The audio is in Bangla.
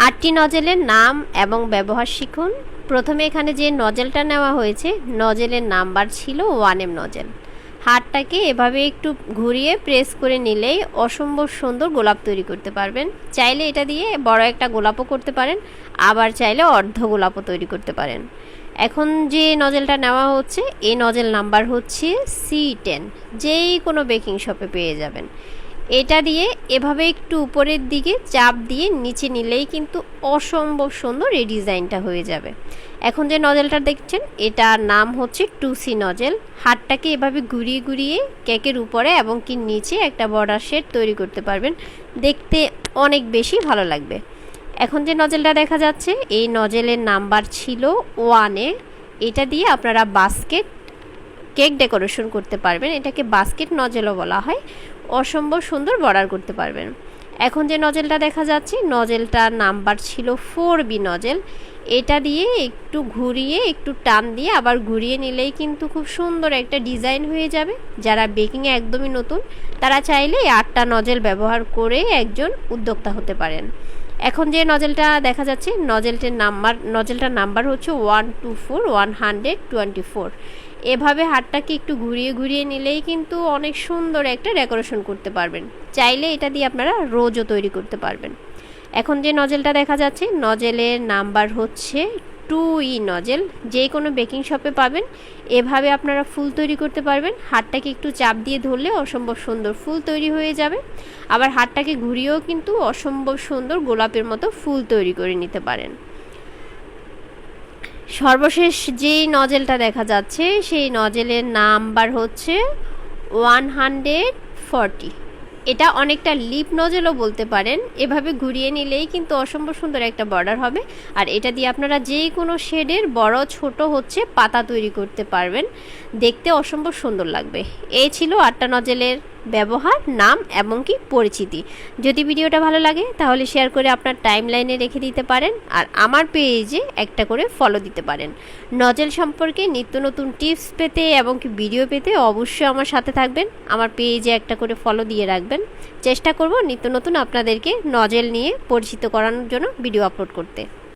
8টি নজেলের নাম এবং ব্যবহার শিখুন। প্রথমে এখানে যে নজেলটা নেওয়া হয়েছে, নজেলের নাম্বার ছিল 1M নজেল। হাতটাকে এভাবে একটু ঘুরিয়ে প্রেস করে নিলেই অসম্ভব সুন্দর গোলাপ তৈরি করতে পারবেন। চাইলে এটা দিয়ে বড় একটা গোলাপও করতে পারেন, আবার চাইলে অর্ধ গোলাপও তৈরি করতে পারেন। এখন যে নজেলটা নেওয়া হচ্ছে, এই নজেল নাম্বার হচ্ছে C10, যেই কোনো বেকিং শপে পেয়ে যাবেন। এটা দিয়ে এভাবে একটু উপরের দিকে চাপ দিয়ে নিচে নিলেই কিন্তু অসম্ভব সুন্দর এই ডিজাইনটা হয়ে যাবে। এখন যে নজেলটা দেখছেন, এটার নাম হচ্ছে 2C নজেল। হাতটাকে এভাবে ঘুরিয়ে ঘুরিয়ে কেকের উপরে এবং কি নিচে একটা বর্ডার শেড তৈরি করতে পারবেন, দেখতে অনেক বেশি ভালো লাগবে। এখন যে নজেলটা দেখা যাচ্ছে, এই নজেলের নাম্বার ছিল 1A। এটা দিয়ে আপনারা বাস্কেট কেক ডেকোরেশন করতে পারবেন, এটাকে বাস্কেট নজেলও বলা হয়। অসম্ভব সুন্দর বর্ডার করতে পারবেন। এখন যে নজেলটা দেখা যাচ্ছে, নজেলটার নাম্বার ছিল 4B নজেল। এটা দিয়ে একটু ঘুরিয়ে একটু টান দিয়ে আবার ঘুরিয়ে নিলেই কিন্তু খুব সুন্দর একটা ডিজাইন হয়ে যাবে। যারা বেকিংয়ে একদমই নতুন, তারা চাইলে 8টা নজেল ব্যবহার করে একজন উদ্যোক্তা হতে পারেন। এখন যে নজেলটা দেখা যাচ্ছে, নজেলটার নাম্বার হচ্ছে 124 এভাবে হাতটাকে একটু ঘুরিয়ে ঘুরিয়ে নিলেই কিন্তু অনেক সুন্দর একটা ডেকোরেশন করতে পারবেন। চাইলে এটা দিয়ে আপনারা রোজও তৈরি করতে পারবেন। এখন যে নজেলটা দেখা যাচ্ছে, নজেলের নাম্বার হচ্ছে 2E নজেল। যে কোনো বেকিং শপে পাবেন। এভাবে আপনারা ফুল তৈরি করতে পারবেন। হাতটাকে একটু চাপ দিয়ে ধরলে অসম্ভব সুন্দর ফুল তৈরি হয়ে যাবে। আবার হাতটাকে ঘুরিয়েও কিন্তু অসম্ভব সুন্দর গোলাপের মতো ফুল তৈরি করে নিতে পারেন। সর্বশেষ যেই নজেলটা দেখা যাচ্ছে, সেই নজেলের নাম্বার হচ্ছে 140। এটা অনেকটা লিপ নজেলও বলতে পারেন। এভাবে ঘুরিয়ে নিলেই কিন্তু অসম্ভব সুন্দর একটা বর্ডার হবে। আর এটা দিয়ে আপনারা যে কোনো শেডের বড় ছোট হচ্ছে পাতা তৈরি করতে পারবেন, দেখতে অসম্ভব সুন্দর লাগবে। এই ছিল 8টা নজেলের ব্যবহার, নাম এবং কি পরিচিতি। যদি ভিডিওটা ভালো লাগে তাহলে শেয়ার করে আপনার টাইমলাইনে রেখে দিতে পারেন, আর আমার পেজে একটা করে ফলো দিতে পারেন। নজেল সম্পর্কে নিত্য নতুন টিপস পেতে এবং কি ভিডিও পেতে অবশ্যই আমার সাথে থাকবেন। আমার পেজে একটা করে ফলো দিয়ে রাখবেন। চেষ্টা করব নিত্য নতুন আপনাদেরকে নজেল নিয়ে পরিচিত করানোর জন্য ভিডিও আপলোড করতে।